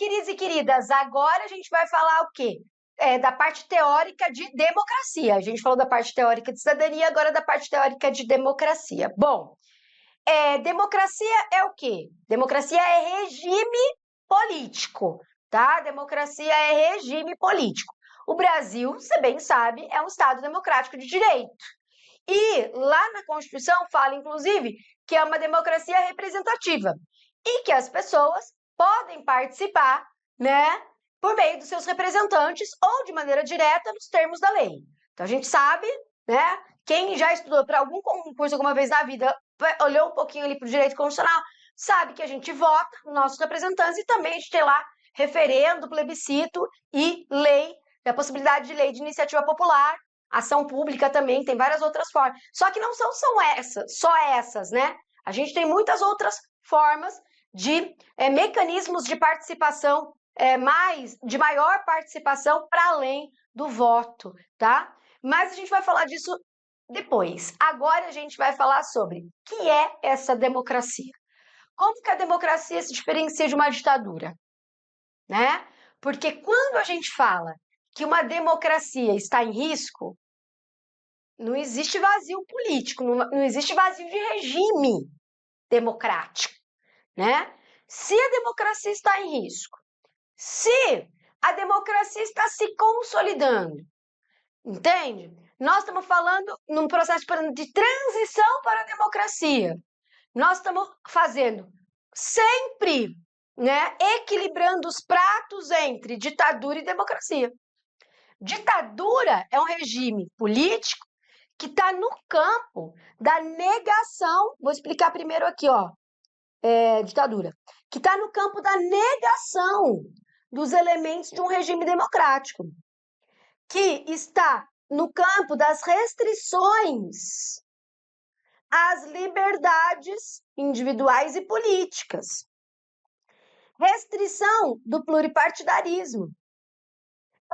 queridos e queridas, agora a gente vai falar o quê? Da parte teórica de democracia. A gente falou da parte teórica de cidadania, agora da parte teórica de democracia. Bom, democracia é o quê? Democracia é regime político, tá? Democracia é regime político. O Brasil, você bem sabe, é um Estado democrático de direito. E lá na Constituição fala, inclusive, que é uma democracia representativa e que as pessoas podem participar, né, por meio dos seus representantes ou de maneira direta nos termos da lei. Então a gente sabe, né, quem já estudou para algum concurso alguma vez na vida, olhou um pouquinho ali para o direito constitucional, sabe que a gente vota nos nossos representantes e também a gente tem lá referendo, plebiscito e lei, a possibilidade de lei de iniciativa popular, ação pública também, tem várias outras formas. Só que não são só essas, né? A gente tem muitas outras formas de mecanismos de participação, de maior participação para além do voto, tá? Mas a gente vai falar disso depois. Agora a gente vai falar sobre o que é essa democracia. Como que a democracia se diferencia de uma ditadura, né? Porque quando a gente fala que uma democracia está em risco, não existe vazio político, não existe vazio de regime democrático, né? Se a democracia está em risco, se a democracia está se consolidando, entende? Nós estamos falando num processo de transição para a democracia. Nós estamos fazendo sempre, né, equilibrando os pratos entre ditadura e democracia. Ditadura é um regime político que está no campo da negação, vou explicar primeiro aqui, ó, ditadura, que está no campo da negação dos elementos de um regime democrático, que está no campo das restrições às liberdades individuais e políticas, restrição do pluripartidarismo.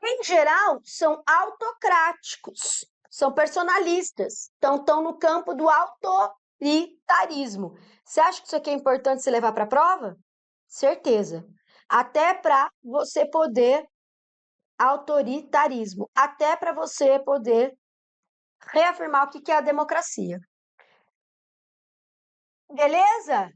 Em geral, são autocráticos, são personalistas, então estão no campo do autoritarismo. Você acha que isso aqui é importante se levar para a prova? Certeza. Até para você poder autoritarismo, até para você poder reafirmar o que é a democracia. Beleza?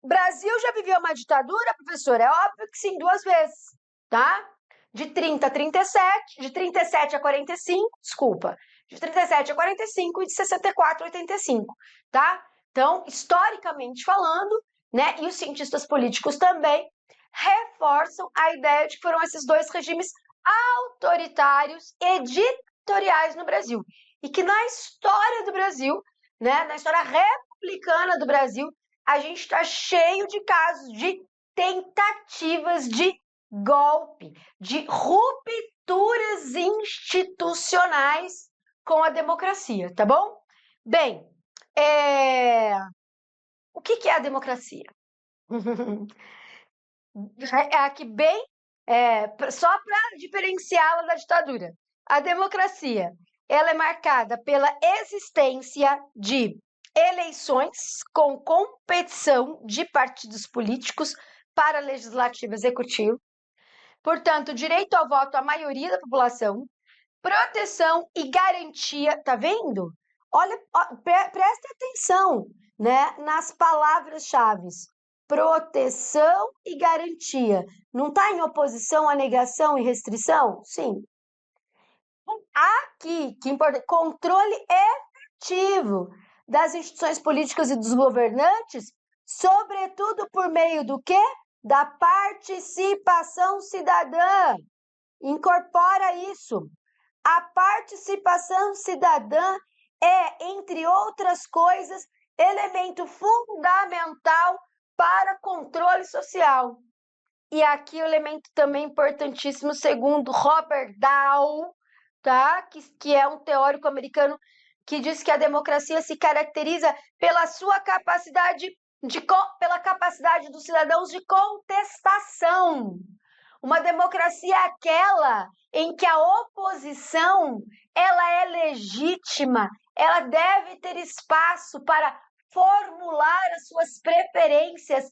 Brasil já viveu uma ditadura, professor? É óbvio que sim, 2 vezes, tá? De 30 a 37, de 37 a 45, desculpa, de 37 a 45 e de 64 a 85, tá? Então, historicamente falando, né, e os cientistas políticos também reforçam a ideia de que foram esses 2 regimes autoritários e ditatoriais no Brasil. E que na história do Brasil, né, na história republicana do Brasil, a gente está cheio de casos de tentativas de golpe, de rupturas institucionais com a democracia, tá bom? Bem, o que é a democracia? Aqui bem, só para diferenciá-la da ditadura. A democracia, ela é marcada pela existência de eleições com competição de partidos políticos para legislativo e executivo. Portanto, direito ao voto à maioria da população, proteção e garantia, tá vendo? Olha, presta atenção, né, nas palavras-chave. Proteção e garantia. Não está em oposição à negação e restrição? Sim. Aqui, que importa, controle efetivo das instituições políticas e dos governantes, sobretudo por meio do quê? Da participação cidadã. Incorpora isso. A participação cidadã é, entre outras coisas, elemento fundamental para controle social. E aqui o elemento também importantíssimo, segundo Robert Dahl, tá? que é um teórico americano que diz que a democracia se caracteriza pela sua capacidade pela capacidade dos cidadãos de contestação. Uma democracia é aquela em que a oposição ela é legítima, ela deve ter espaço para formular as suas preferências,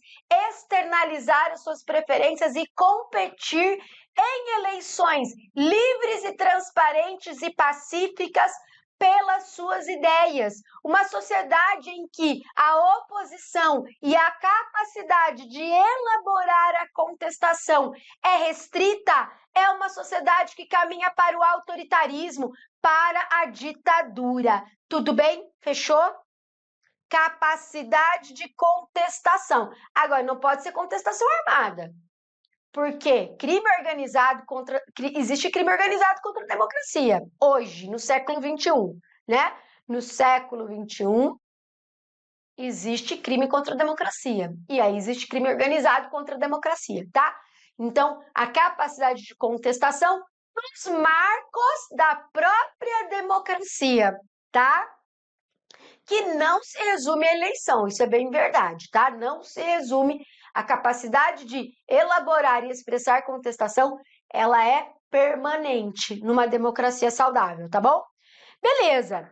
externalizar as suas preferências e competir em eleições livres e transparentes e pacíficas pelas suas ideias. Uma sociedade em que a oposição e a capacidade de elaborar a contestação é restrita, é uma sociedade que caminha para o autoritarismo, para a ditadura. Tudo bem? Fechou? Capacidade de contestação. Agora, não pode ser contestação armada. Porque existe crime organizado contra a democracia, hoje, no século XXI, né? No século XXI, existe crime contra a democracia. E aí existe crime organizado contra a democracia, tá? Então, a capacidade de contestação nos marcos da própria democracia, tá? Que não se resume à eleição, isso é bem verdade, tá? Não se resume a capacidade de elaborar e expressar contestação, ela é permanente numa democracia saudável, tá bom? Beleza.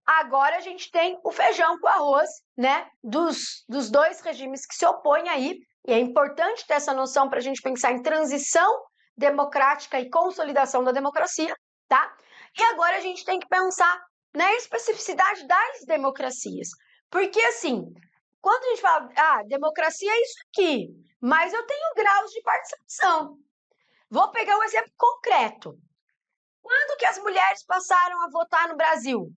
Agora a gente tem o feijão com arroz, né? Dos dois regimes que se opõem aí, e é importante ter essa noção para a gente pensar em transição democrática e consolidação da democracia, tá? E agora a gente tem que pensar na especificidade das democracias. Porque, assim, quando a gente fala, democracia é isso aqui, mas eu tenho graus de participação. Vou pegar um exemplo concreto. Quando que as mulheres passaram a votar no Brasil?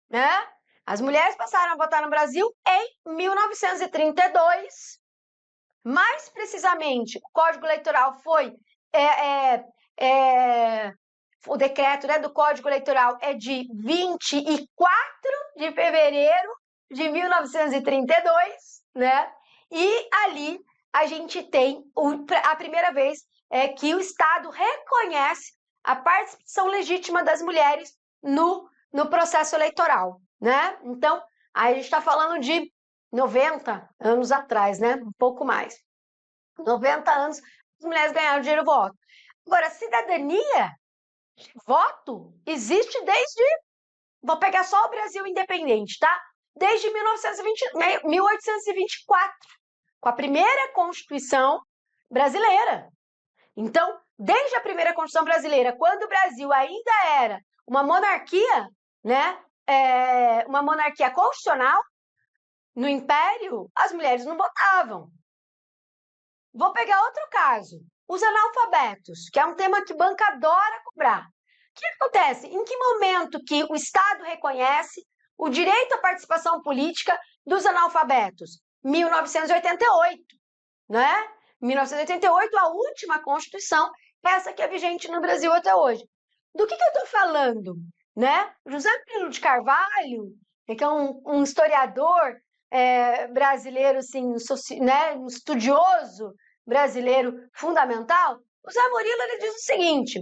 Né? As mulheres passaram a votar no Brasil em 1932. Mais precisamente, o Código Eleitoral foi... o decreto, né, do Código Eleitoral é de 24 de fevereiro de 1932, né? E ali a gente tem a primeira vez que o Estado reconhece a participação legítima das mulheres no processo eleitoral, né? Então, aí a gente está falando de 90 anos atrás, né? Um pouco mais. 90 anos, as mulheres ganharam direito ao voto. Agora, cidadania, voto, existe desde... Vou pegar só o Brasil independente, tá? Desde 1824, com a primeira Constituição brasileira. Então, desde a primeira Constituição brasileira, quando o Brasil ainda era uma monarquia, né? Uma monarquia constitucional, no Império, as mulheres não votavam. Vou pegar outro caso, os analfabetos, que é um tema que banca adora cobrar. O que acontece? Em que momento que o Estado reconhece o direito à participação política dos analfabetos? 1988, né? 1988, a última Constituição, essa que é vigente no Brasil até hoje. Do que eu estou falando? Né? José Murilo de Carvalho, que é um historiador brasileiro, assim, né? Um estudioso brasileiro fundamental, o José Murilo ele diz o seguinte,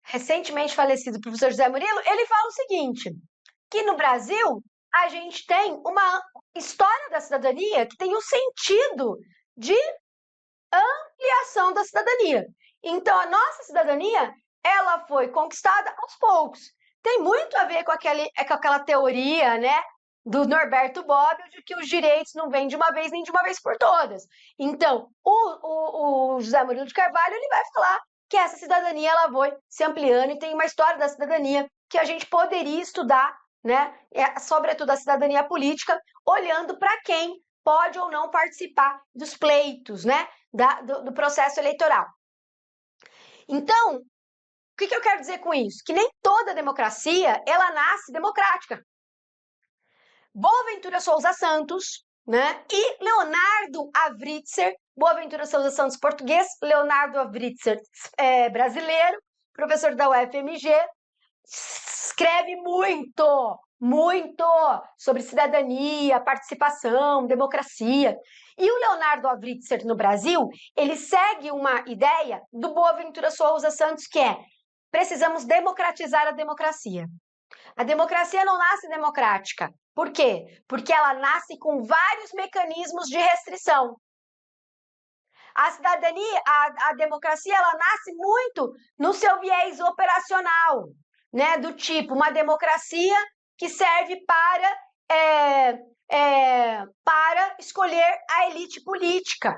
recentemente falecido professor José Murilo, ele fala o seguinte, que no Brasil a gente tem uma história da cidadania que tem um sentido de ampliação da cidadania. Então, a nossa cidadania, ela foi conquistada aos poucos. Tem muito a ver com aquela teoria, né, do Norberto Bobbio, de que os direitos não vêm de uma vez nem de uma vez por todas. Então, o José Murilo de Carvalho ele vai falar que essa cidadania ela foi se ampliando e tem uma história da cidadania que a gente poderia estudar, né, sobretudo a cidadania política, olhando para quem pode ou não participar dos pleitos, né, do processo eleitoral. Então, o que eu quero dizer com isso? Que nem toda democracia, ela nasce democrática. Boaventura Souza Santos, né, e Leonardo Avritzer, Boaventura Souza Santos português, Leonardo Avritzer brasileiro, professor da UFMG, escreve muito sobre cidadania, participação, democracia. E o Leonardo Avritzer no Brasil, ele segue uma ideia do Boaventura Souza Santos, que é: precisamos democratizar a democracia. A democracia não nasce democrática. Por quê? Porque ela nasce com vários mecanismos de restrição. A cidadania, a democracia, ela nasce muito no seu viés operacional, né? Do tipo, uma democracia que serve para escolher a elite política.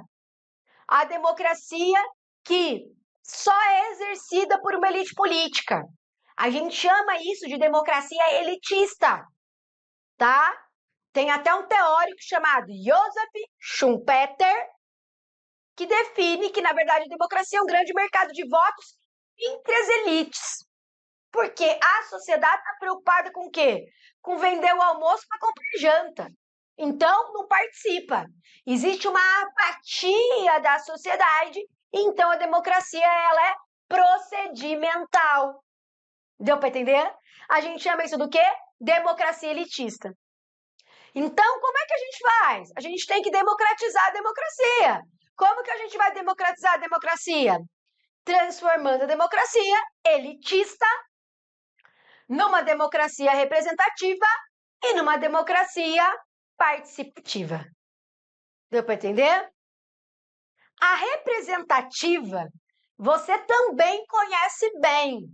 A democracia que só é exercida por uma elite política. A gente chama isso de democracia elitista, tá? Tem até um teórico chamado Joseph Schumpeter, que define que, na verdade, a democracia é um grande mercado de votos entre as elites. Porque a sociedade está preocupada com o quê? Com vender o almoço para comprar janta. Então, não participa. Existe uma apatia da sociedade, então a democracia ela é procedimental. Deu para entender? A gente chama isso do quê? Democracia elitista. Então, como é que a gente faz? A gente tem que democratizar a democracia. Como que a gente vai democratizar a democracia? Transformando a democracia elitista numa democracia representativa e numa democracia participativa. Deu para entender? A representativa você também conhece bem,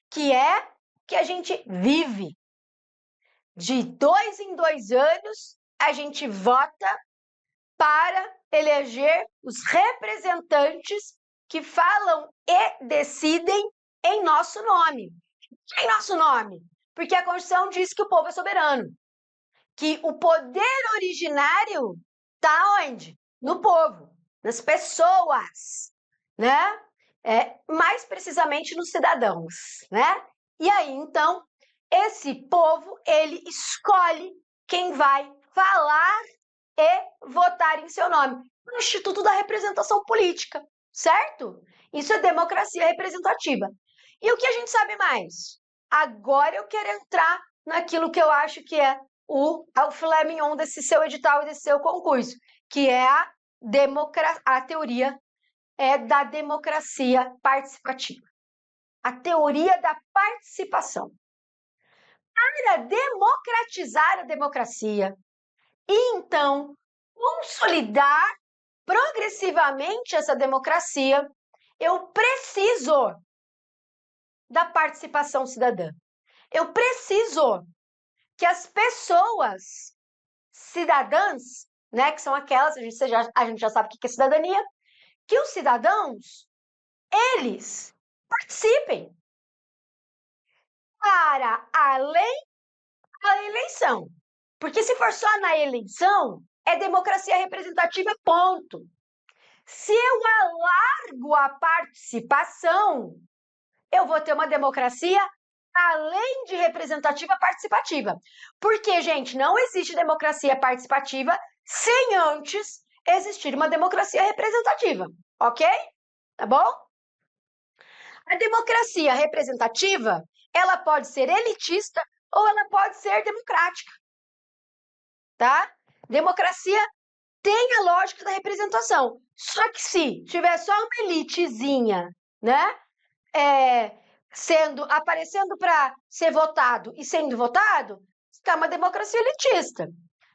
que é que a gente vive. De 2 em 2 anos, a gente vota para eleger os representantes que falam e decidem em nosso nome. Em nosso nome, porque a Constituição diz que o povo é soberano, que o poder originário está onde? No povo, nas pessoas, né? Mais precisamente nos cidadãos, né? E aí, então, esse povo, ele escolhe quem vai falar e votar em seu nome. O Instituto da Representação Política, certo? Isso é democracia representativa. E o que a gente sabe mais? Agora eu quero entrar naquilo que eu acho que é o filé mignon desse seu edital e desse seu concurso, que é a teoria da democracia participativa. A teoria da participação. Para democratizar a democracia e, então, consolidar progressivamente essa democracia, eu preciso da participação cidadã. Eu preciso que as pessoas cidadãs, né, que são aquelas, a gente já sabe o que é cidadania, que os cidadãos, eles participem para além da eleição. Porque se for só na eleição, é democracia representativa, ponto. Se eu alargo a participação, eu vou ter uma democracia além de representativa participativa. Porque, gente, não existe democracia participativa sem antes existir uma democracia representativa, ok? Tá bom? A democracia representativa, ela pode ser elitista ou ela pode ser democrática, tá? Democracia tem a lógica da representação. Só que se tiver só uma elitezinha, né? Aparecendo para ser votado e sendo votado, está uma democracia elitista.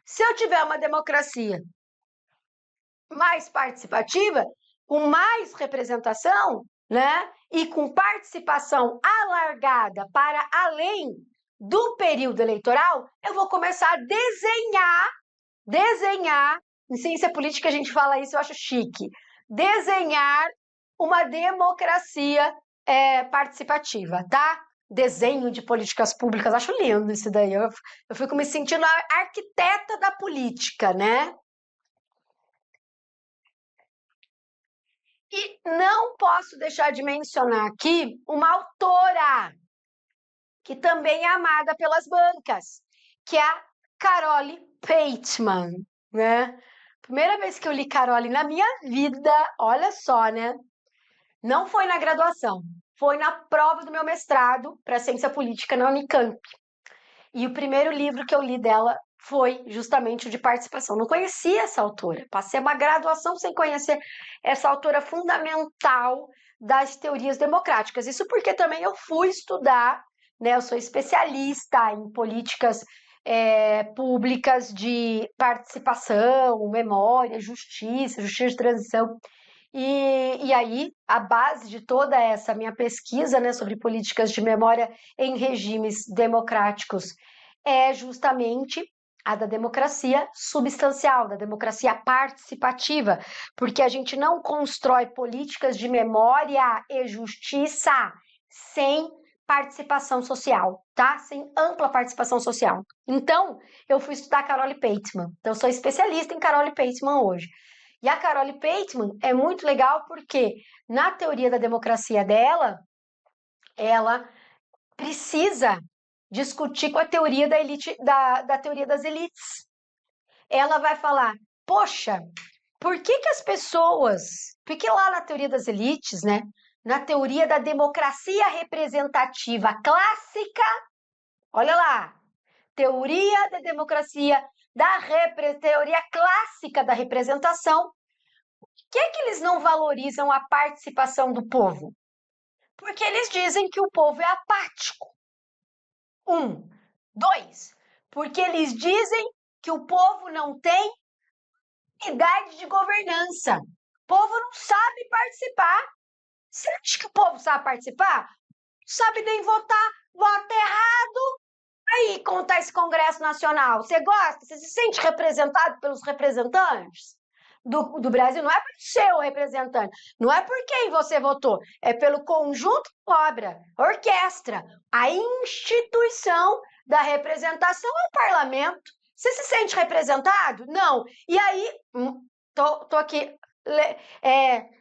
Se eu tiver uma democracia mais participativa, com mais representação, né, e com participação alargada para além do período eleitoral, eu vou começar a desenhar, em ciência política a gente fala isso, eu acho chique, desenhar uma democracia participativa, tá? Desenho de políticas públicas, acho lindo isso daí. Eu fico me sentindo a arquiteta da política, né? E não posso deixar de mencionar aqui uma autora que também é amada pelas bancas, que é a Carole Pateman, né? Primeira vez que eu li Carole na minha vida, olha só, né? Não foi na graduação, foi na prova do meu mestrado para ciência política na Unicamp. E o primeiro livro que eu li dela foi justamente o de participação. Não conhecia essa autora, passei uma graduação sem conhecer essa autora fundamental das teorias democráticas. Isso porque também eu fui estudar, né? Eu sou especialista em políticas públicas de participação, memória, justiça de transição. E aí, a base de toda essa minha pesquisa, né, sobre políticas de memória em regimes democráticos é justamente a da democracia substancial, da democracia participativa, porque a gente não constrói políticas de memória e justiça sem participação social, tá? Sem ampla participação social. Então, eu fui estudar Carole Pateman. Então, eu sou especialista em Carole Pateman hoje. E a Carole Pateman é muito legal porque, na teoria da democracia dela, ela precisa discutir com a teoria da elite, da teoria das elites. Ela vai falar, poxa, por que as pessoas... Porque lá na teoria das elites, né? Na teoria da democracia representativa clássica, olha lá, teoria da democracia, teoria clássica da representação, por que eles não valorizam a participação do povo? Porque eles dizem que o povo é apático. 1. 2. Porque eles dizem que o povo não tem idade de governança. O povo não sabe participar. Você acha que o povo sabe participar? Não sabe nem votar, vota errado. Aí, como está esse Congresso Nacional? Você gosta? Você se sente representado pelos representantes do Brasil? Não é pelo seu representante, não é por quem você votou, é pelo conjunto que obra, orquestra, a instituição da representação é o parlamento. Você se sente representado? Não. E aí, tô aqui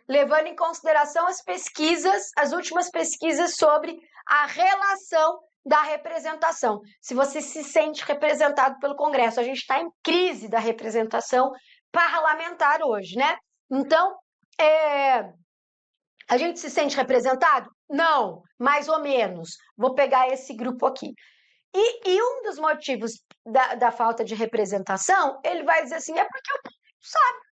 levando em consideração as pesquisas, as últimas pesquisas sobre a relação da representação. Se você se sente representado pelo Congresso, a gente está em crise da representação parlamentar hoje, né? Então, a gente se sente representado? Não, mais ou menos. Vou pegar esse grupo aqui. E um dos motivos da falta de representação, ele vai dizer assim, é porque o povo sabe.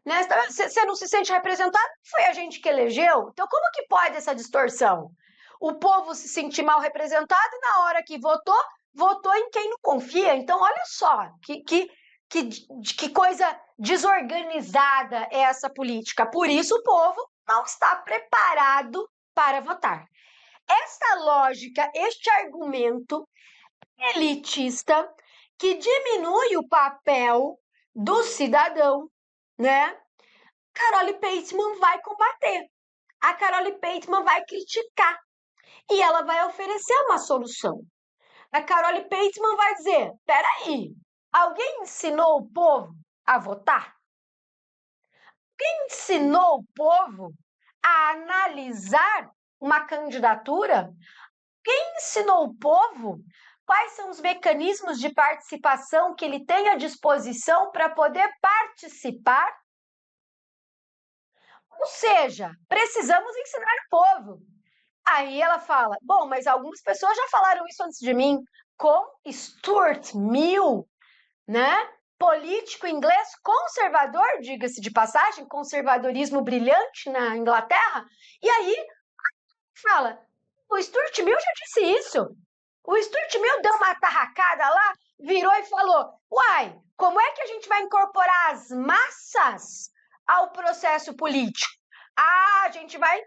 Né? Você não se sente representado? Foi a gente que elegeu? Então, como que pode essa distorção? O povo se sentir mal representado e na hora que votou em quem não confia. Então, olha só, que coisa desorganizada é essa política. Por isso, o povo não está preparado para votar. Esta lógica, este argumento elitista que diminui o papel do cidadão, né? Carole Pateman vai combater. A Carole Pateman vai criticar. E ela vai oferecer uma solução. A Carole Pateman vai dizer, peraí, alguém ensinou o povo a votar? Alguém ensinou o povo a analisar uma candidatura? Quem ensinou o povo quais são os mecanismos de participação que ele tem à disposição para poder participar? Ou seja, precisamos ensinar o povo. Aí ela fala, bom, mas algumas pessoas já falaram isso antes de mim, com Stuart Mill, né? Político inglês conservador, diga-se de passagem, conservadorismo brilhante na Inglaterra. E aí fala, o Stuart Mill já disse isso. O Stuart Mill deu uma tarracada lá, virou e falou, uai, como é que a gente vai incorporar as massas ao processo político? Ah, a gente vai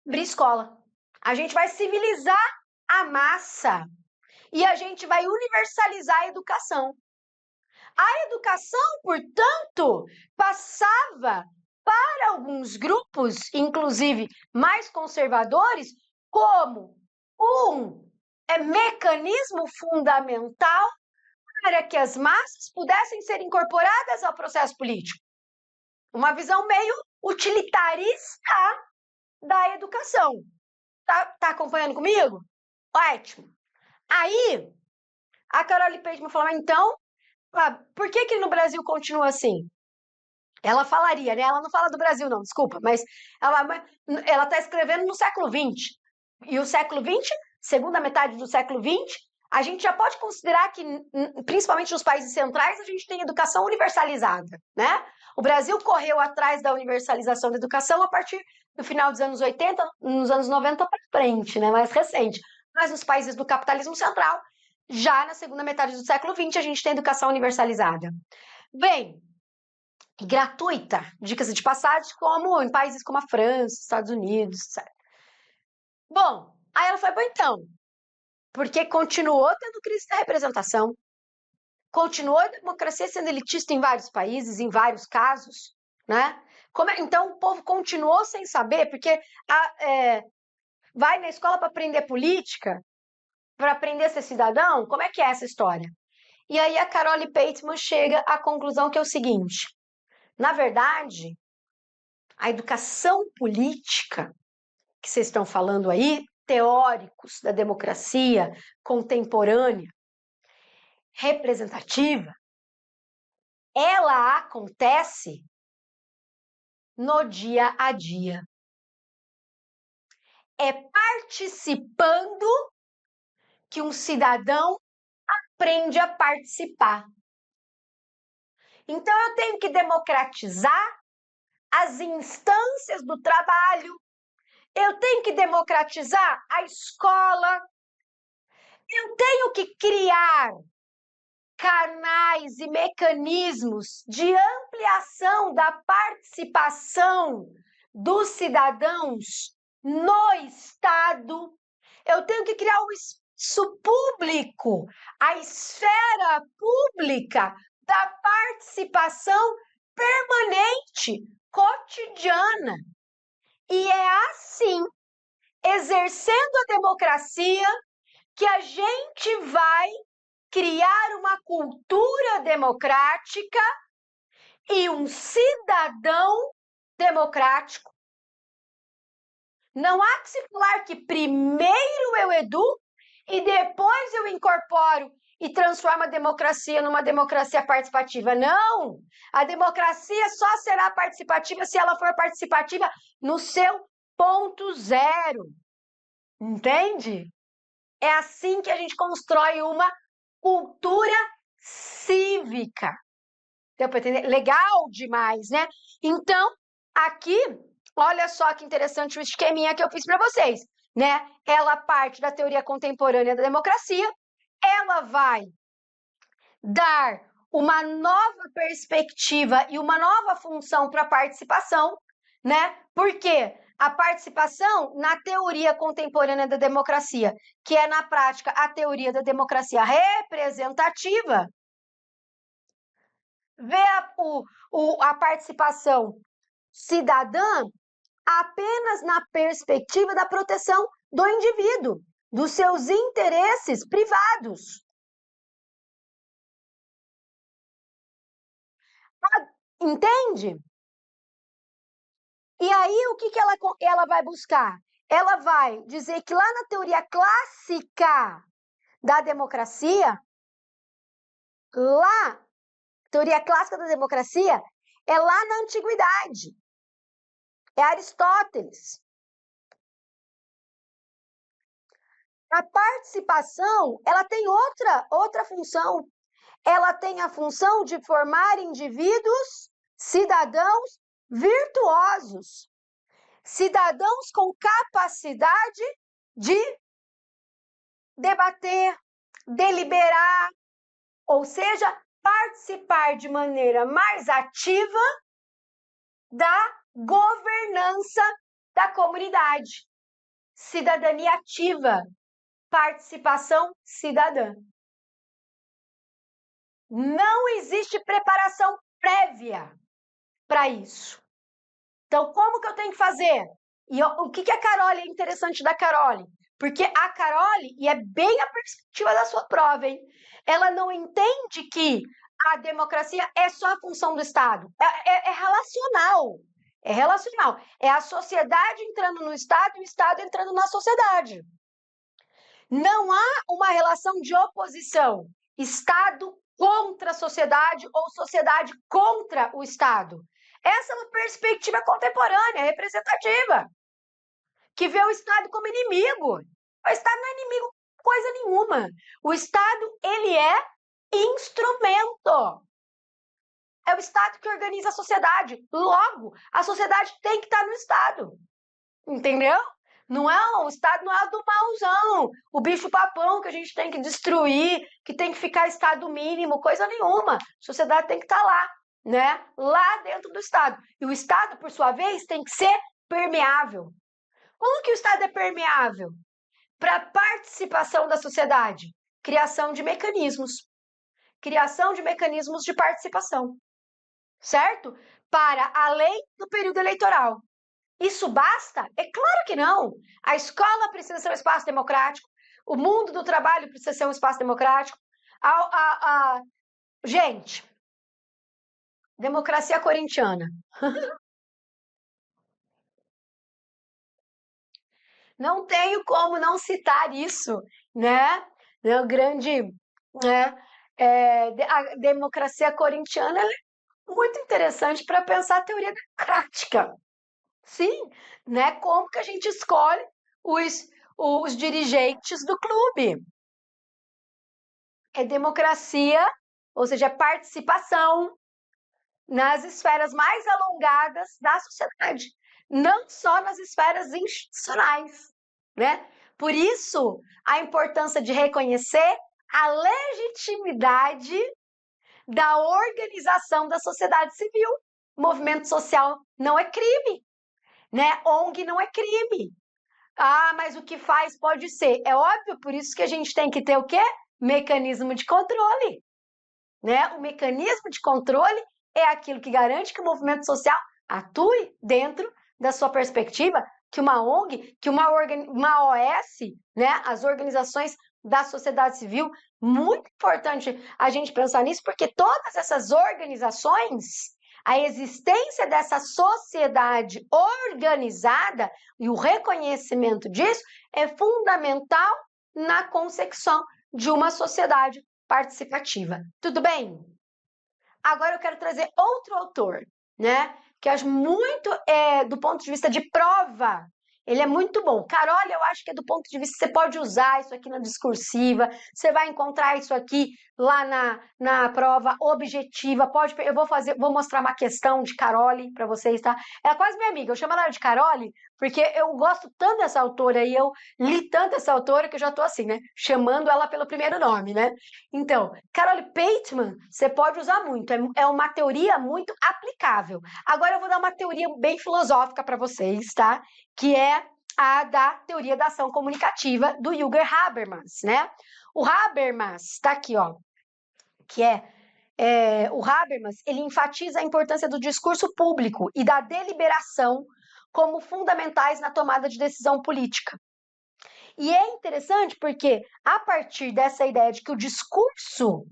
abrir escola. A gente vai civilizar a massa. E a gente vai universalizar a educação. A educação, portanto, passava para alguns grupos, inclusive mais conservadores, como um mecanismo fundamental para que as massas pudessem ser incorporadas ao processo político. Uma visão meio utilitarista da educação. Tá acompanhando comigo? Ótimo. Aí, a Carole Pateman falou, então, por que no Brasil continua assim? Ela falaria, né? Ela não fala do Brasil, não, desculpa, mas ela está escrevendo no século XX. E o século XX, segunda metade do século XX, a gente já pode considerar que, principalmente nos países centrais, a gente tem educação universalizada, né? O Brasil correu atrás da universalização da educação a partir do final dos anos 80, nos anos 90 para frente, né? Mais recente. Mas nos países do capitalismo central, já na segunda metade do século XX, a gente tem educação universalizada. Bem, gratuita, dicas de passagem, como em países como a França, Estados Unidos, etc. Bom, aí ela falou, bom, então, porque continuou tendo crise da representação, continuou a democracia sendo elitista em vários países, em vários casos, né? Então o povo continuou sem saber, porque vai na escola para aprender política, para aprender a ser cidadão? Como é que é essa história? E aí a Carole Pateman chega à conclusão que é o seguinte: na verdade, a educação política que vocês estão falando aí, teóricos da democracia contemporânea, representativa, ela acontece no dia a dia. É participando que um cidadão aprende a participar. Então, eu tenho que democratizar as instâncias do trabalho, eu tenho que democratizar a escola, eu tenho que criar canais e mecanismos de ampliação da participação dos cidadãos no Estado. Eu tenho que criar o espaço público, a esfera pública da participação permanente, cotidiana. E é assim, exercendo a democracia, que a gente vai criar uma cultura democrática e um cidadão democrático. Não há que se falar que primeiro eu educo e depois eu incorporo e transformo a democracia numa democracia participativa. Não! A democracia só será participativa se ela for participativa no seu ponto zero. Entende? É assim que a gente constrói uma cultura cívica. Deu para entender? Legal demais, né? Então, aqui, olha só que interessante o esqueminha que eu fiz para vocês, né? Ela parte da teoria contemporânea da democracia, ela vai dar uma nova perspectiva e uma nova função para a participação, né? Porque a participação na teoria contemporânea da democracia, que é na prática a teoria da democracia representativa, vê a participação cidadã apenas na perspectiva da proteção do indivíduo, dos seus interesses privados. Entende? E aí, o que ela vai buscar? Ela vai dizer que lá na teoria clássica da democracia, teoria clássica da democracia, é lá na antiguidade. É Aristóteles. A participação, ela tem outra função. Ela tem a função de formar indivíduos, cidadãos virtuosos, cidadãos com capacidade de debater, deliberar, ou seja, participar de maneira mais ativa da governança da comunidade. Cidadania ativa, participação cidadã. Não existe preparação prévia para isso. Então, como que eu tenho que fazer? E o que a Carole é interessante da Carole? Porque a Carole, e é bem a perspectiva da sua prova, hein? Ela não entende que a democracia é só a função do Estado. É relacional. É relacional. É a sociedade entrando no Estado e o Estado entrando na sociedade. Não há uma relação de oposição. Estado contra a sociedade ou sociedade contra o Estado. Essa é uma perspectiva contemporânea, representativa, que vê o Estado como inimigo. O Estado não é inimigo coisa nenhuma. O Estado, ele é instrumento. É o Estado que organiza a sociedade. Logo, a sociedade tem que estar no Estado. Entendeu? Não é, o Estado não é do mauzão, o bicho-papão que a gente tem que destruir, que tem que ficar Estado mínimo, coisa nenhuma. A sociedade tem que estar lá, né? Lá dentro do Estado. E o Estado, por sua vez, tem que ser permeável. Como que o Estado é permeável? para participação da sociedade? Criação de mecanismos. Criação de mecanismos de participação, certo? Para além do período eleitoral. Isso basta? É claro que não. A escola precisa ser um espaço democrático, o mundo do trabalho precisa ser um espaço democrático. Gente, democracia corintiana. Não tenho como não citar isso, né? O grande, né? A democracia corintiana é muito interessante para pensar a teoria democrática. Sim, né? Como que a gente escolhe os dirigentes do clube? É democracia, ou seja, é participação nas esferas mais alongadas da sociedade, não só nas esferas institucionais, né? Por isso, a importância de reconhecer a legitimidade da organização da sociedade civil. Movimento social não é crime, né? ONG não é crime. Ah, mas o que faz pode ser. É óbvio, por isso que a gente tem que ter o quê? Mecanismo de controle, né? O mecanismo de controle é aquilo que garante que o movimento social atue dentro da sua perspectiva, que uma ONG, que uma OS, né? As organizações da sociedade civil, muito importante a gente pensar nisso, porque todas essas organizações, a existência dessa sociedade organizada e o reconhecimento disso é fundamental na consecução de uma sociedade participativa. Tudo bem? Agora eu quero trazer outro autor, né? Que eu acho muito, do ponto de vista de prova, ele é muito bom. Carol, eu acho que é do ponto de vista, você pode usar isso aqui na discursiva, você vai encontrar isso aqui lá na prova objetiva. Vou mostrar uma questão de Carole para vocês, tá? Ela é quase minha amiga, eu chamo ela de Carole, porque eu gosto tanto dessa autora e eu li tanto essa autora que eu já tô assim, né? Chamando ela pelo primeiro nome, né? Então, Carole Pateman, você pode usar muito, é uma teoria muito aplicável. Agora eu vou dar uma teoria bem filosófica para vocês, tá? Que é a da teoria da ação comunicativa do Jürgen Habermas, né? O Habermas, tá aqui, ó, que o Habermas, ele enfatiza a importância do discurso público e da deliberação como fundamentais na tomada de decisão política. E é interessante porque, a partir dessa ideia de que o discurso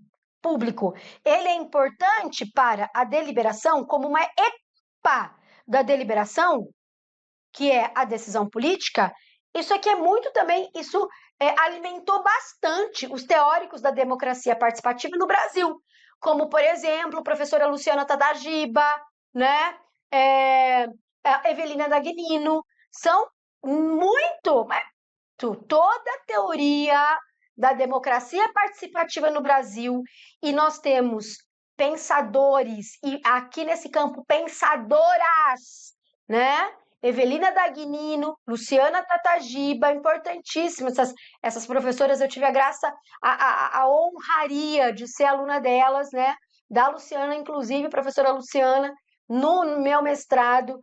público ele é importante para a deliberação, como uma etapa da deliberação, que é a decisão política, isso aqui é muito também, isso alimentou bastante os teóricos da democracia participativa no Brasil, como, por exemplo, a professora Luciana Tadagiba, né? A Evelina Dagnino, são muito, toda a teoria da democracia participativa no Brasil, e nós temos pensadores, e aqui nesse campo, pensadoras, né? Evelina Dagnino, Luciana Tatagiba, importantíssimas. Essas professoras, eu tive a graça, a honraria de ser aluna delas, né? Da Luciana, inclusive, professora Luciana, no meu mestrado.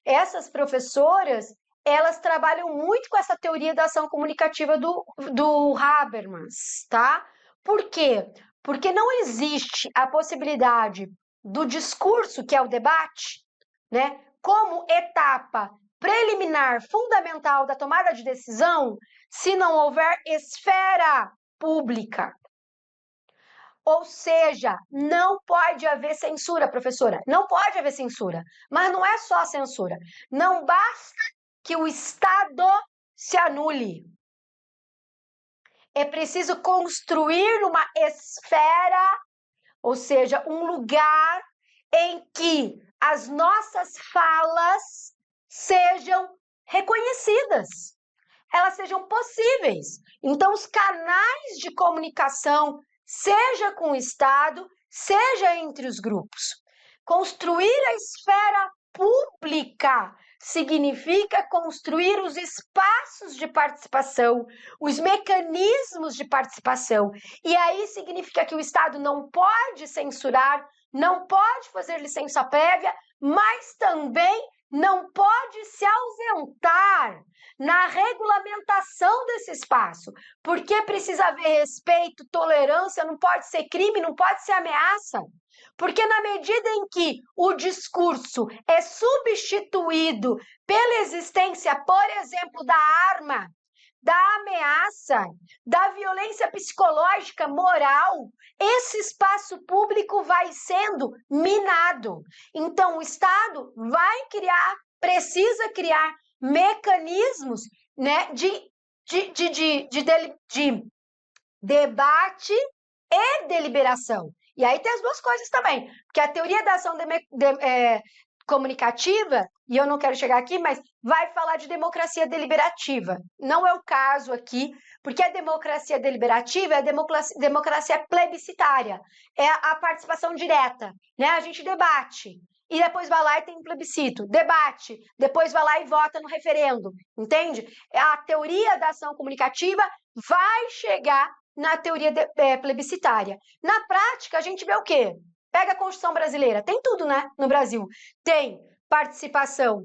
Essas professoras, elas trabalham muito com essa teoria da ação comunicativa do Habermas, tá? Por quê? Porque não existe a possibilidade do discurso, que é o debate, né, como etapa preliminar fundamental da tomada de decisão, se não houver esfera pública. Ou seja, não pode haver censura, professora. Não pode haver censura. Mas não é só a censura. Não basta que o Estado se anule. É preciso construir uma esfera, ou seja, um lugar em que as nossas falas sejam reconhecidas, elas sejam possíveis. Então, os canais de comunicação, seja com o Estado, seja entre os grupos. Construir a esfera pública significa construir os espaços de participação, os mecanismos de participação. E aí significa que o Estado não pode censurar, não pode fazer licença prévia, mas também não pode se ausentar na regulamentação desse espaço, porque precisa haver respeito, tolerância, não pode ser crime, não pode ser ameaça. Porque na medida em que o discurso é substituído pela existência, por exemplo, da arma, da ameaça, da violência psicológica, moral, esse espaço público vai sendo minado. Então, o Estado vai criar, precisa criar mecanismos, né, de debate e deliberação. E aí tem as duas coisas também, porque a teoria da ação comunicativa, e eu não quero chegar aqui, mas vai falar de democracia deliberativa. Não é o caso aqui, porque a democracia deliberativa é a democracia plebiscitária, é a participação direta, né? A gente debate, e depois vai lá e tem um plebiscito, debate, depois vai lá e vota no referendo, entende? A teoria da ação comunicativa vai chegar na teoria plebiscitária. Na prática, a gente vê o quê? Pega a Constituição brasileira, tem tudo, né, no Brasil. Tem participação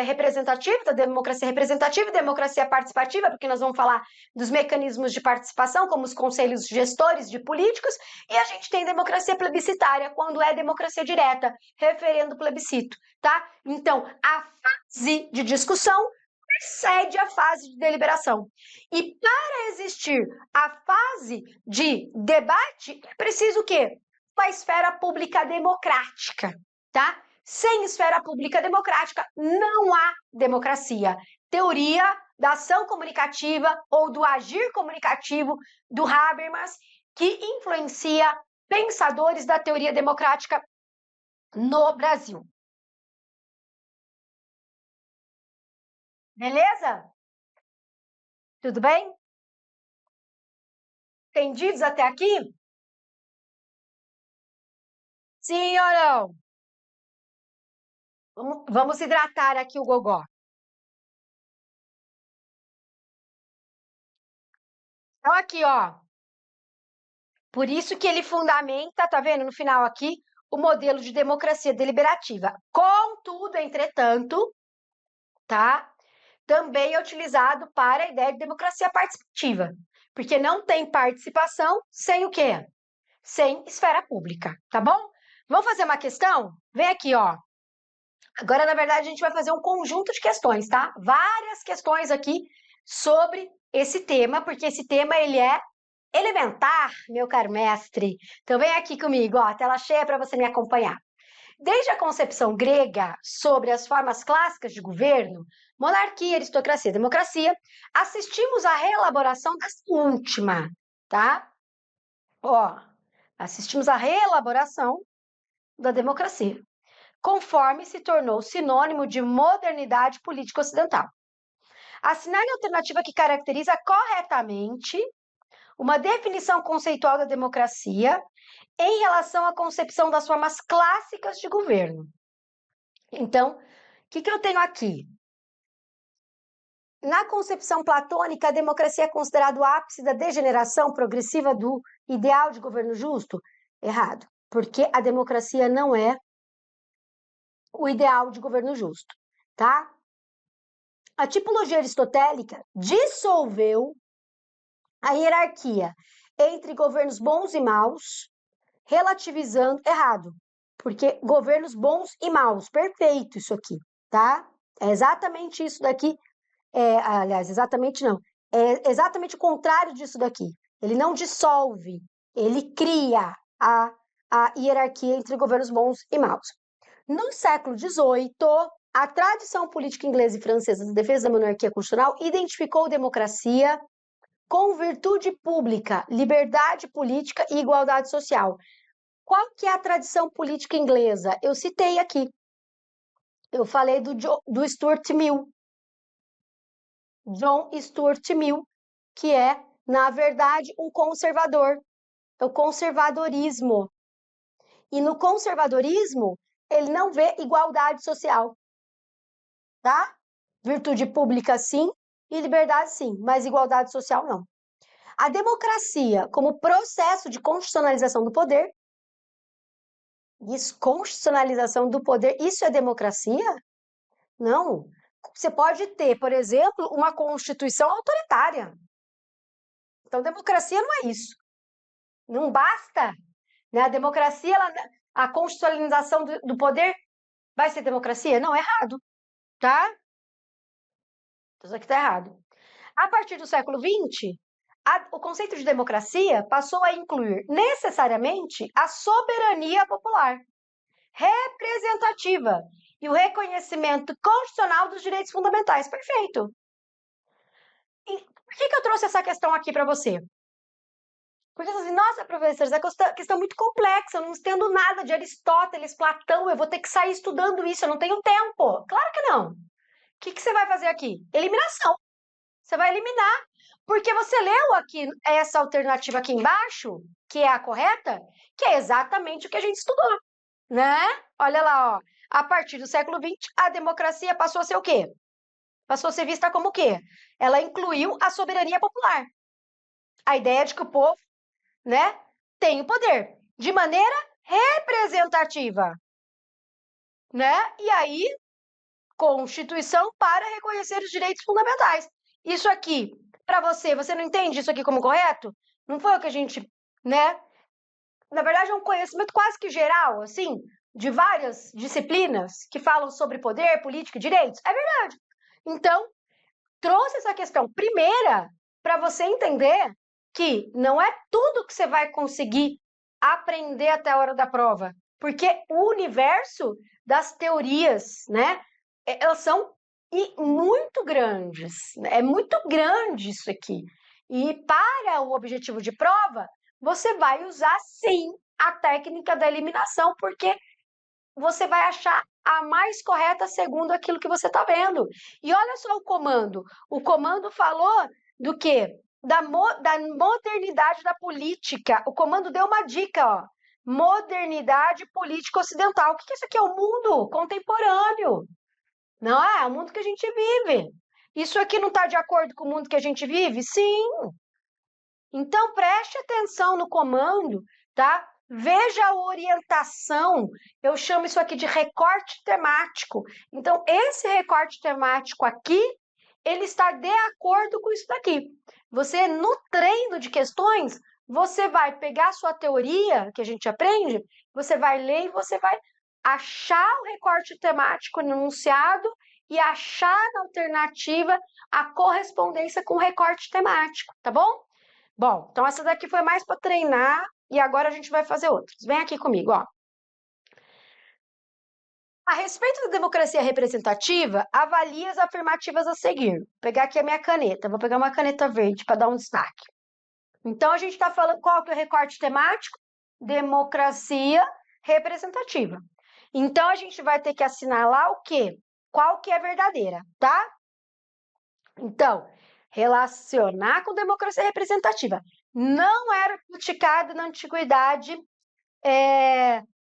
representativa, da democracia representativa e democracia participativa, porque nós vamos falar dos mecanismos de participação, como os conselhos gestores de políticos, e a gente tem democracia plebiscitária, quando é democracia direta, referendo plebiscito, tá? Então, a fase de discussão precede a fase de deliberação. E para existir a fase de debate, é preciso o quê? Uma esfera pública democrática, tá? Sem esfera pública democrática, não há democracia. Teoria da ação comunicativa ou do agir comunicativo do Habermas, que influencia pensadores da teoria democrática no Brasil. Beleza? Tudo bem? Entendidos até aqui? Sim ou não? Vamos hidratar aqui o gogó. Então, aqui, ó. Por isso que ele fundamenta, tá vendo no final aqui, o modelo de democracia deliberativa. Contudo, entretanto, tá? Também é utilizado para a ideia de democracia participativa. Porque não tem participação sem o quê? Sem esfera pública, tá bom? Vamos fazer uma questão? Vem aqui, ó. Agora, na verdade, a gente vai fazer um conjunto de questões, tá? Várias questões aqui sobre esse tema, porque esse tema ele é elementar, meu caro mestre. Então vem aqui comigo, ó, tela cheia para você me acompanhar. Desde a concepção grega sobre as formas clássicas de governo, monarquia, aristocracia, democracia, assistimos à reelaboração dessa última, tá? Ó, assistimos à reelaboração da democracia, conforme se tornou sinônimo de modernidade política ocidental. Assinale a alternativa que caracteriza corretamente uma definição conceitual da democracia em relação à concepção das formas clássicas de governo. Então, o que eu tenho aqui? Na concepção platônica, a democracia é considerada o ápice da degeneração progressiva do ideal de governo justo? Errado, porque a democracia não é o ideal de governo justo, tá? A tipologia aristotélica dissolveu a hierarquia entre governos bons e maus, relativizando errado, porque governos bons e maus, perfeito isso aqui, tá? É exatamente isso daqui, aliás, exatamente não, é exatamente o contrário disso daqui. Ele não dissolve, ele cria a hierarquia entre governos bons e maus. No século XVIII, a tradição política inglesa e francesa de defesa da monarquia constitucional identificou democracia com virtude pública, liberdade política e igualdade social. Qual que é a tradição política inglesa? Eu citei aqui. Eu falei do Stuart Mill. John Stuart Mill, que é, na verdade, um conservador. É o conservadorismo. E no conservadorismo, ele não vê igualdade social. Tá? Virtude pública, sim, e liberdade, sim, mas igualdade social, não. A democracia, como processo de constitucionalização do poder, Desconstitucionalização do poder, isso é democracia? Não. Você pode ter, por exemplo, uma constituição autoritária. Então, democracia não é isso. Não basta, né? A democracia, a constitucionalização do poder vai ser democracia? Não, é errado, tá? Isso aqui tá errado. A partir do século XX, o conceito de democracia passou a incluir necessariamente a soberania popular, representativa e o reconhecimento constitucional dos direitos fundamentais. Perfeito. E por que eu trouxe essa questão aqui para você? Porque assim, nossa, professora, essa questão é muito complexa, eu não entendo nada de Aristóteles, Platão, eu vou ter que sair estudando isso, eu não tenho tempo. Claro que não. O que você vai fazer aqui? Eliminação. Você vai eliminar, porque você leu aqui essa alternativa aqui embaixo, que é a correta, que é exatamente o que a gente estudou, né? Olha lá, ó. A partir do século XX, a democracia passou a ser o quê? Passou a ser vista como o quê? Ela incluiu a soberania popular. A ideia de que o povo, né, tem o poder de maneira representativa, né? E aí, Constituição para reconhecer os direitos fundamentais. Isso aqui, para você não entende isso aqui como correto? Não foi o que a gente, né? Na verdade, é um conhecimento quase que geral, assim, de várias disciplinas que falam sobre poder, política e direitos. É verdade. Então, trouxe essa questão primeira para você entender que não é tudo que você vai conseguir aprender até a hora da prova, porque o universo das teorias, né, elas são muito grandes, é muito grande isso aqui. E para o objetivo de prova, você vai usar sim a técnica da eliminação, porque você vai achar a mais correta segundo aquilo que você está vendo. E olha só o comando. O comando falou do quê? Da modernidade da política. O comando deu uma dica, ó. Modernidade política ocidental. O que isso aqui é? O mundo contemporâneo. Não é? É o mundo que a gente vive. Isso aqui não está de acordo com o mundo que a gente vive? Sim. Então, preste atenção no comando, tá? Veja a orientação. Eu chamo isso aqui de recorte temático. Então, esse recorte temático aqui, ele está de acordo com isso daqui. Você, no treino de questões, você vai pegar a sua teoria, que a gente aprende, você vai ler e você vai achar o recorte temático no enunciado e achar na alternativa a correspondência com o recorte temático, tá bom? Bom, então essa daqui foi mais para treinar e agora a gente vai fazer outras. Vem aqui comigo, ó. A respeito da democracia representativa, avalie as afirmativas a seguir. Vou pegar aqui a minha caneta, vou pegar uma caneta verde para dar um destaque. Então a gente está falando qual que é o recorte temático? Democracia representativa. Então a gente vai ter que assinalar o quê? Qual que é verdadeira, tá? Então, relacionar com democracia representativa. Não era praticado na antiguidade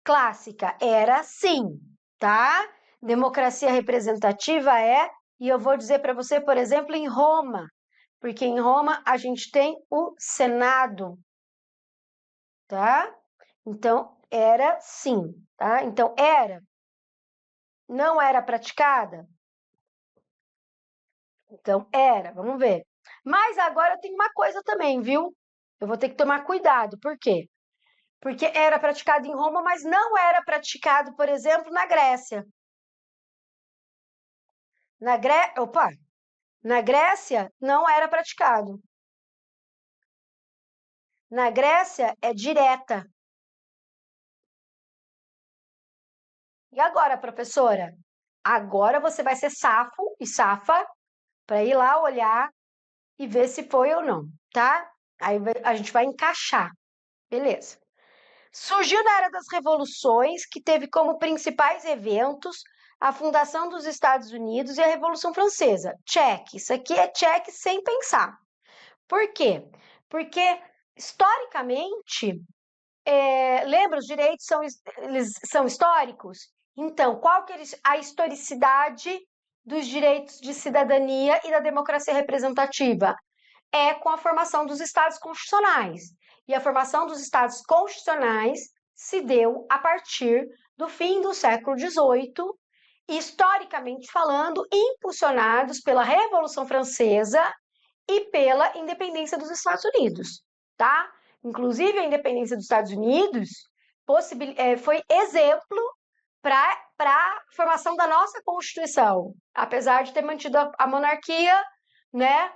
clássica, era sim, tá? Democracia representativa e eu vou dizer para você, por exemplo, em Roma, porque em Roma a gente tem o Senado, tá? Então, era sim, tá? Então, não era praticada? Então, vamos ver. Mas agora tem uma coisa também, viu? Eu vou ter que tomar cuidado, por quê? Porque era praticado em Roma, mas não era praticado, por exemplo, na Grécia. Na Grécia não era praticado. Na Grécia é direta. E agora, professora? Agora você vai ser safo e safa para ir lá olhar e ver se foi ou não, tá? Aí a gente vai encaixar. Beleza. Surgiu na era das revoluções, que teve como principais eventos a fundação dos Estados Unidos e a Revolução Francesa. Check. Isso aqui é check sem pensar. Por quê? Porque, historicamente, lembra, os direitos eles são históricos? Então, qual que é a historicidade dos direitos de cidadania e da democracia representativa? É com a formação dos Estados constitucionais. E a formação dos Estados constitucionais se deu a partir do fim do século XVIII, historicamente falando, impulsionados pela Revolução Francesa e pela independência dos Estados Unidos, tá? Inclusive, a independência dos Estados Unidos foi exemplo para a formação da nossa Constituição, apesar de ter mantido a monarquia, né?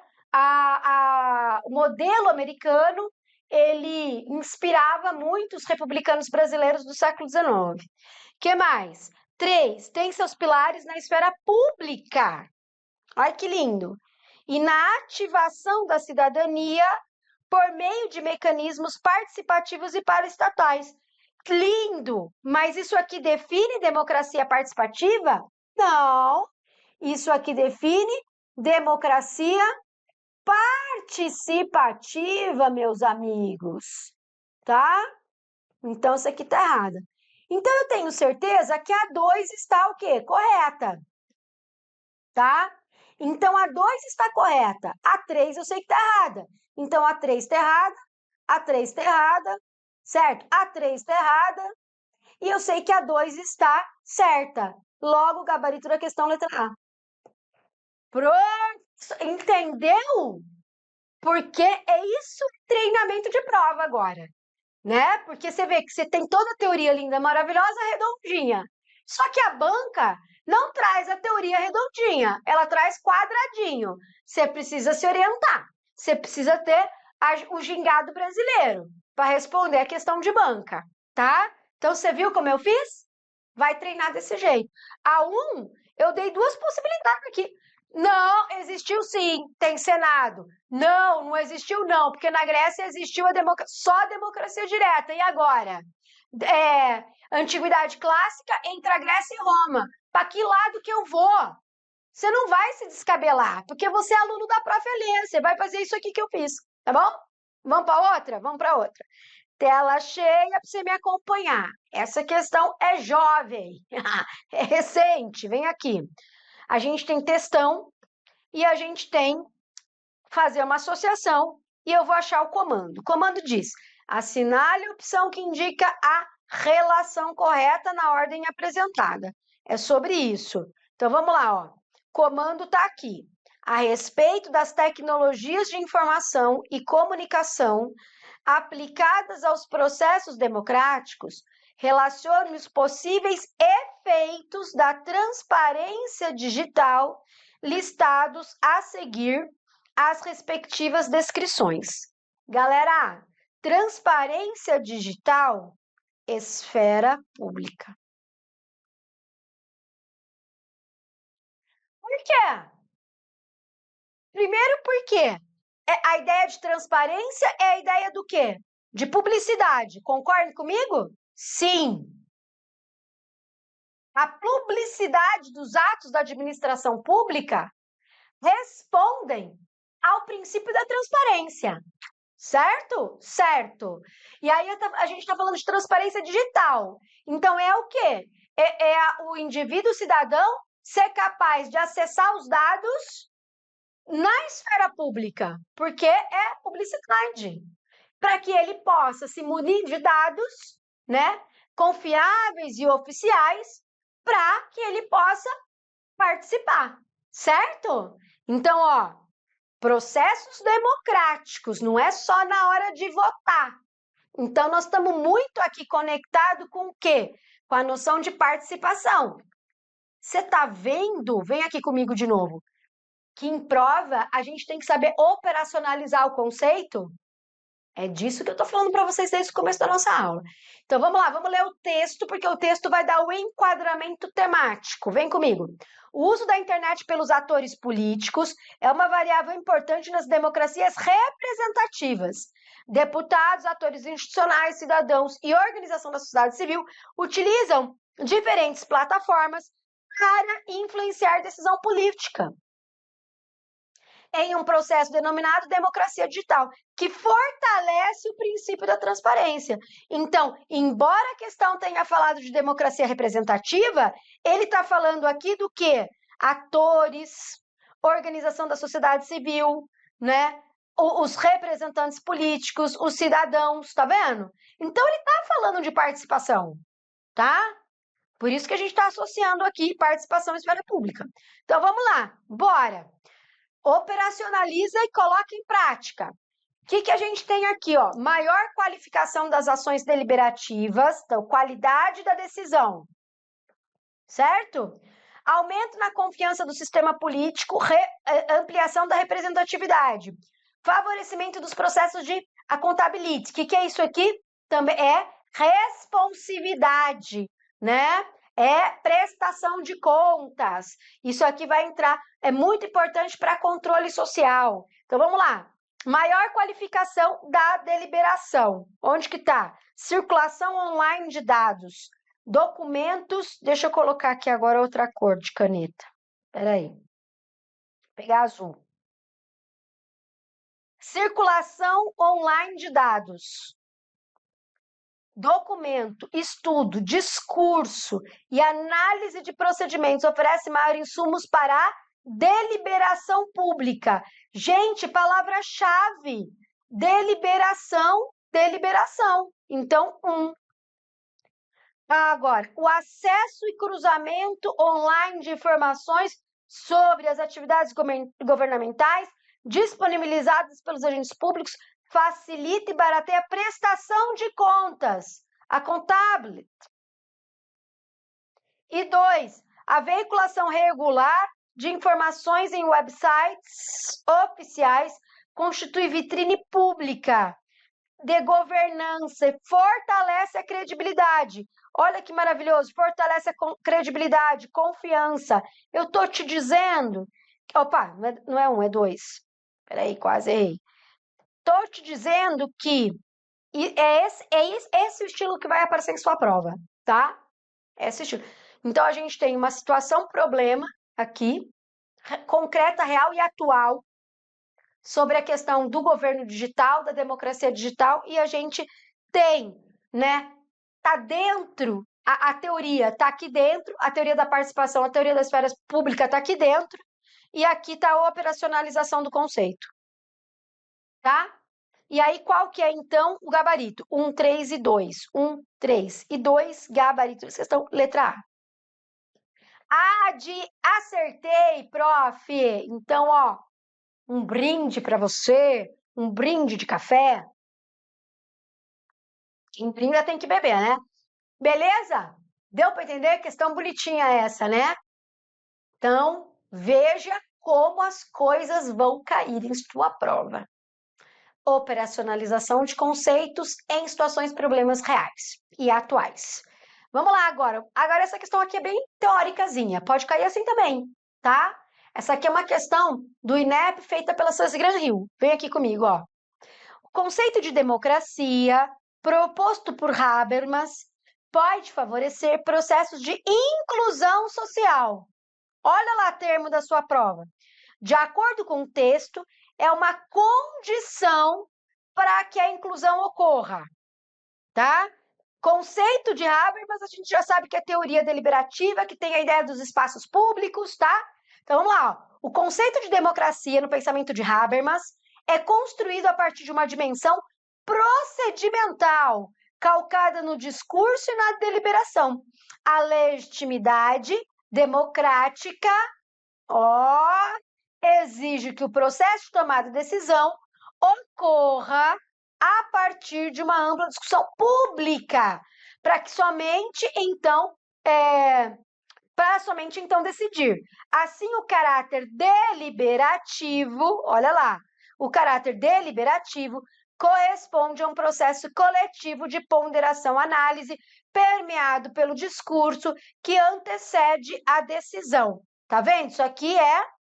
O modelo americano ele inspirava muito os republicanos brasileiros do século XIX. Que mais? 3, tem seus pilares na esfera pública. Olha que lindo! E na ativação da cidadania por meio de mecanismos participativos e paraestatais. Lindo! Mas isso aqui define democracia participativa? Não! Isso aqui define democracia participativa, meus amigos, tá? Então, isso aqui tá errado. Então, eu tenho certeza que a 2 está o quê? Correta, tá? Então, a 2 está correta. A 3 eu sei que tá errada. Então, a 3 está errada, a 3 está errada, certo? A 3 está errada e eu sei que a 2 está certa. Logo, o gabarito da questão letra A. Pronto! Entendeu? Porque é isso treinamento de prova agora, né? Porque você vê que você tem toda a teoria linda, maravilhosa, redondinha. Só que a banca não traz a teoria redondinha, ela traz quadradinho. Você precisa se orientar, você precisa ter o gingado brasileiro para responder a questão de banca, tá? Então, você viu como eu fiz? Vai treinar desse jeito. A 1, eu dei 2 possibilidades aqui. Não, existiu sim, tem Senado. Não, não existiu não, porque na Grécia existiu só a democracia direta. E agora? Antiguidade clássica entre a Grécia e Roma. Para que lado que eu vou? Você não vai se descabelar, porque você é aluno da Prof. Helena, você vai fazer isso aqui que eu fiz, tá bom? Vamos para outra? Vamos para outra. Tela cheia para você me acompanhar. Essa questão é jovem, é recente, vem aqui. A gente tem textão e a gente tem fazer uma associação e eu vou achar o comando. O comando diz: assinale a opção que indica a relação correta na ordem apresentada. É sobre isso. Então vamos lá, ó. Comando está aqui. A respeito das tecnologias de informação e comunicação aplicadas aos processos democráticos, relacione os possíveis efeitos da transparência digital listados a seguir as respectivas descrições. Galera, transparência digital, esfera pública. Por quê? Primeiro porque a ideia de transparência é a ideia do quê? De publicidade. Concorda comigo? Sim. A publicidade dos atos da administração pública respondem ao princípio da transparência, certo? Certo. E aí a gente está falando de transparência digital. Então, é o quê? O indivíduo cidadão ser capaz de acessar os dados na esfera pública, porque é publicidade, para que ele possa se munir de dados, né, confiáveis e oficiais, para que ele possa participar, certo? Então, ó, processos democráticos, não é só na hora de votar. Então, nós estamos muito aqui conectados com o quê? Com a noção de participação. Você está vendo? Vem aqui comigo de novo. Que em prova a gente tem que saber operacionalizar o conceito. É disso que eu estou falando para vocês desde o começo da nossa aula. Então, vamos lá, vamos ler o texto, porque o texto vai dar o enquadramento temático. Vem comigo. O uso da internet pelos atores políticos é uma variável importante nas democracias representativas. Deputados, atores institucionais, cidadãos e organização da sociedade civil utilizam diferentes plataformas para influenciar decisão política em um processo denominado democracia digital, que fortalece o princípio da transparência. Então, embora a questão tenha falado de democracia representativa, ele está falando aqui do quê? Atores, organização da sociedade civil, né? Os representantes políticos, os cidadãos, tá vendo? Então, ele está falando de participação, tá? Por isso que a gente está associando aqui participação em esfera pública. Então, vamos lá, bora! Operacionaliza e coloca em prática. O que a gente tem aqui, ó? Maior qualificação das ações deliberativas, então, qualidade da decisão, certo? Aumento na confiança do sistema político, ampliação da representatividade, favorecimento dos processos de accountability. O que é isso aqui? Também é responsividade, né? É prestação de contas. Isso aqui vai entrar, é muito importante para controle social. Então, vamos lá. Maior qualificação da deliberação. Onde que está? Circulação online de dados. Documentos, deixa eu colocar aqui agora outra cor de caneta. Espera aí. Vou pegar azul. Circulação online de dados. Documento, estudo, discurso e análise de procedimentos oferece maiores insumos para a deliberação pública. Gente, palavra-chave. Deliberação, deliberação. Então, Agora, o acesso e cruzamento online de informações sobre as atividades governamentais disponibilizadas pelos agentes públicos facilita e barateia a prestação de contas, a accountability. E 2, a veiculação regular de informações em websites oficiais constitui vitrine pública de governança e fortalece a credibilidade. Olha que maravilhoso, fortalece a credibilidade, confiança. Eu estou te dizendo... Opa, não é 1, é 2. Peraí, quase errei. Estou te dizendo que é esse o estilo que vai aparecer em sua prova, tá? Esse estilo. Então, a gente tem uma situação, problema aqui, concreta, real e atual, sobre a questão do governo digital, da democracia digital, e a gente tem, né, tá dentro, a teoria tá aqui dentro, a teoria da participação, a teoria das esferas públicas tá aqui dentro, e aqui tá a operacionalização do conceito, tá? E aí, qual que é, então, o gabarito? 1, 3 e 2. 1, 3 e 2, gabarito. Questão letra A. A de acertei, prof. Então, ó, um brinde para você, um brinde de café. Quem brinda tem que beber, né? Beleza? Deu para entender? Questão bonitinha essa, né? Então, veja como as coisas vão cair em sua prova. Operacionalização de conceitos em situações, problemas reais e atuais. Vamos lá agora. Agora essa questão aqui é bem teóricazinha. Pode cair assim também, tá? Essa aqui é uma questão do INEP feita pela Suzy Gran Hill. Vem aqui comigo, ó. O conceito de democracia proposto por Habermas pode favorecer processos de inclusão social. Olha lá o termo da sua prova. De acordo com o texto, é uma condição para que a inclusão ocorra, tá? Conceito de Habermas, a gente já sabe que é teoria deliberativa, que tem a ideia dos espaços públicos, tá? Então, vamos lá. Ó. O conceito de democracia no pensamento de Habermas é construído a partir de uma dimensão procedimental, calcada no discurso e na deliberação. A legitimidade democrática, exige que o processo de tomada de decisão ocorra a partir de uma ampla discussão pública, para somente então decidir. Assim, o caráter deliberativo, olha lá, o caráter deliberativo corresponde a um processo coletivo de ponderação, análise, permeado pelo discurso que antecede a decisão. Tá vendo? Isso aqui é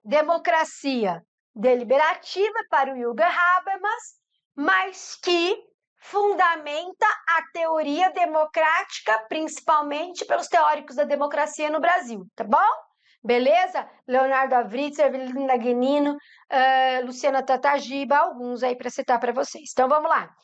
democracia deliberativa para o Jürgen Habermas, mas que fundamenta a teoria democrática, principalmente pelos teóricos da democracia no Brasil, tá bom? Beleza? Leonardo Avritzer, Evelina Guenino, Luciana Tatagiba, alguns aí para citar para vocês. Então, vamos lá.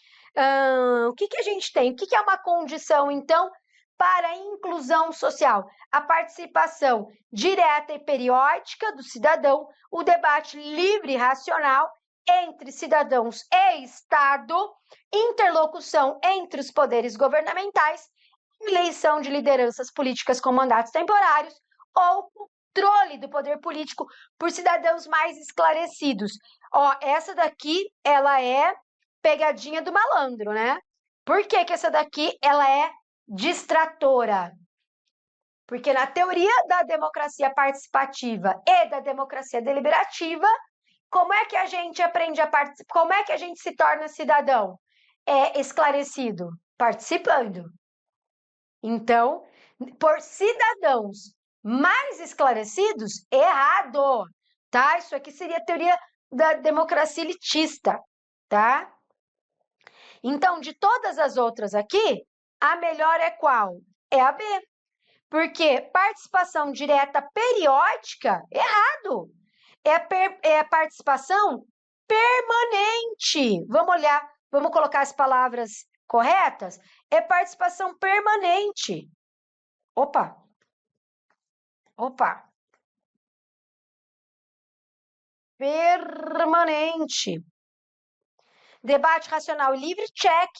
O que a gente tem? O que é uma condição, então, para a inclusão social? A participação direta e periódica do cidadão, o debate livre e racional entre cidadãos e Estado, interlocução entre os poderes governamentais, eleição de lideranças políticas com mandatos temporários ou controle do poder político por cidadãos mais esclarecidos. Ó, essa daqui, ela é pegadinha do malandro, né? Por que que essa daqui, ela é distratora? Porque na teoria da democracia participativa e da democracia deliberativa, como é que a gente aprende a participar? Como é que a gente se torna cidadão? É esclarecido, participando. Então, por cidadãos mais esclarecidos, errado, tá? Isso aqui seria a teoria da democracia elitista, tá? Então, de todas as outras aqui, a melhor é qual? É a B. Porque participação direta periódica, errado. É a participação permanente. Vamos olhar, vamos colocar as palavras corretas? É participação permanente. Opa! Permanente. Debate racional e livre, check.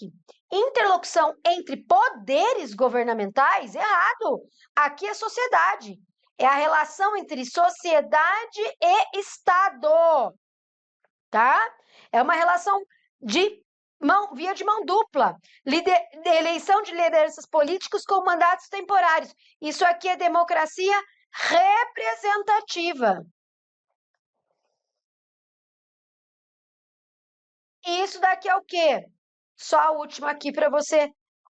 Interlocução entre poderes governamentais, errado. Aqui é sociedade. É a relação entre sociedade e Estado, tá? É uma relação de via de mão dupla. Eleição de lideranças políticos com mandatos temporários. Isso aqui é democracia representativa. E isso daqui é o quê? Só a última aqui para você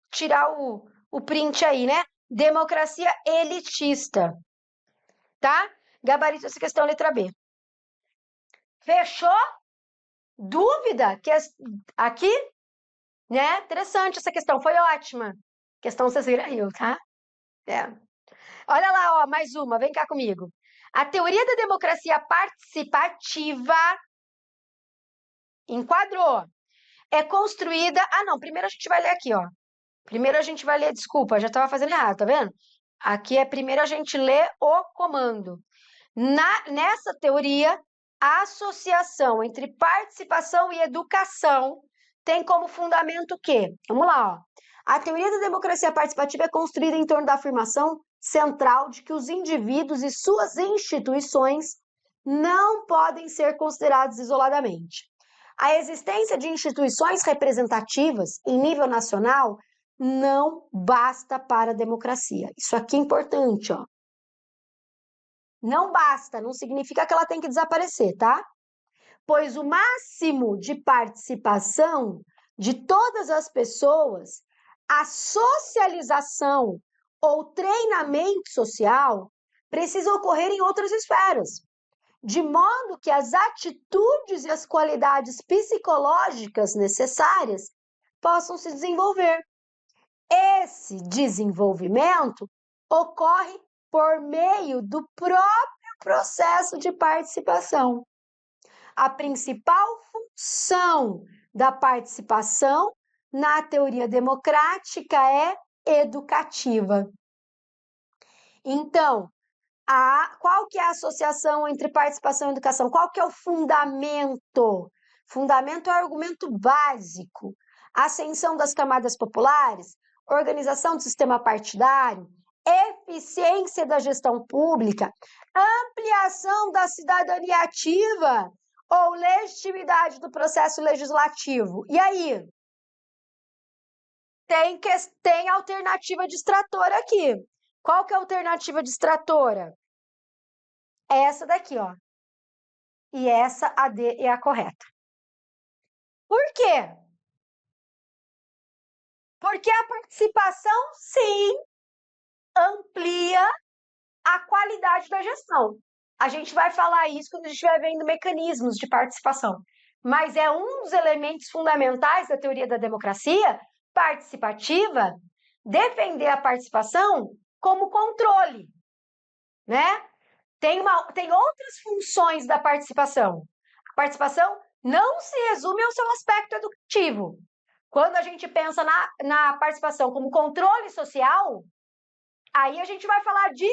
tirar o print aí, né? Democracia elitista. Tá? Gabarito essa questão, letra B. Fechou? Dúvida? Aqui? Né? Interessante essa questão, foi ótima. Questão vocês viram, tá? É. Olha lá, ó, mais uma, vem cá comigo. A teoria da democracia participativa enquadrou. É construída... Ah, não, primeiro a gente vai ler aqui, ó. Primeiro a gente vai ler, desculpa, já estava fazendo errado, tá vendo? Aqui é primeiro a gente lê o comando. Nessa teoria, a associação entre participação e educação tem como fundamento o quê? Vamos lá, ó. A teoria da democracia participativa é construída em torno da afirmação central de que os indivíduos e suas instituições não podem ser considerados isoladamente. A existência de instituições representativas em nível nacional não basta para a democracia. Isso aqui é importante, ó. Não basta, não significa que ela tem que desaparecer, tá? Pois o máximo de participação de todas as pessoas, a socialização ou treinamento social precisa ocorrer em outras esferas, de modo que as atitudes e as qualidades psicológicas necessárias possam se desenvolver. Esse desenvolvimento ocorre por meio do próprio processo de participação. A principal função da participação na teoria democrática é educativa. Então, qual que é a associação entre participação e educação? Qual que é o fundamento? Fundamento é o argumento básico. Ascensão das camadas populares, organização do sistema partidário, eficiência da gestão pública, ampliação da cidadania ativa ou legitimidade do processo legislativo. E aí? Tem alternativa distratora aqui. Qual que é a alternativa distratora? É essa daqui, ó. E essa, a D, é a correta. Por quê? Porque a participação, sim, amplia a qualidade da gestão. A gente vai falar isso quando a gente estiver vendo mecanismos de participação. Mas é um dos elementos fundamentais da teoria da democracia participativa defender a participação como controle, né? Tem outras funções da participação. A participação não se resume ao seu aspecto educativo. Quando a gente pensa na participação como controle social, aí a gente vai falar de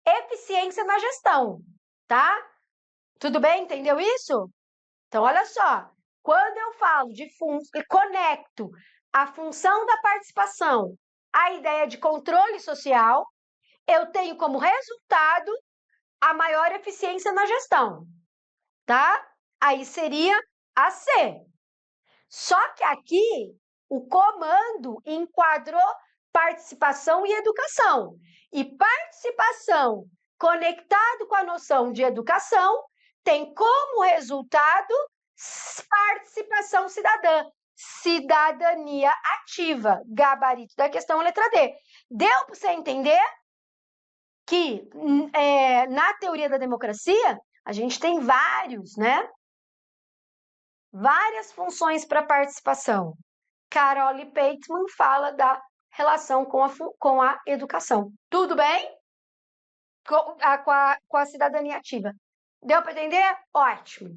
eficiência na gestão, tá? Tudo bem? Entendeu isso? Então, olha só, quando eu falo de conecto a função da participação à ideia de controle social, eu tenho como resultado a maior eficiência na gestão, tá? Aí seria a C. Só que aqui o comando enquadrou participação e educação. E participação conectado com a noção de educação tem como resultado participação cidadã, cidadania ativa, gabarito da questão letra D. Deu para você entender que na teoria da democracia a gente tem várias funções para participação. Carole Pateman fala da relação com a educação. Tudo bem? Com a cidadania ativa. Deu para entender? Ótimo.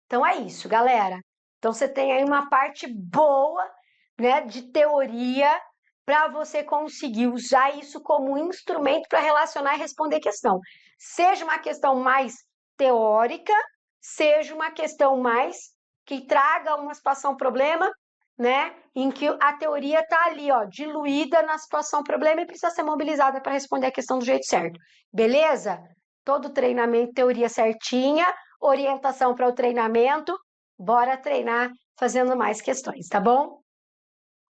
Então é isso, galera. Então você tem aí uma parte boa, né, de teoria para você conseguir usar isso como instrumento para relacionar e responder questão. Seja uma questão mais teórica, seja uma questão mais que traga uma situação problema, né, em que a teoria está ali, ó, diluída na situação problema e precisa ser mobilizada para responder a questão do jeito certo. Beleza? Todo treinamento, teoria certinha, orientação para o treinamento. Bora treinar fazendo mais questões, tá bom?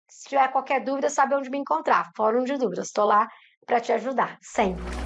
Se tiver qualquer dúvida, sabe onde me encontrar. Fórum de dúvidas. Estou lá para te ajudar, sempre.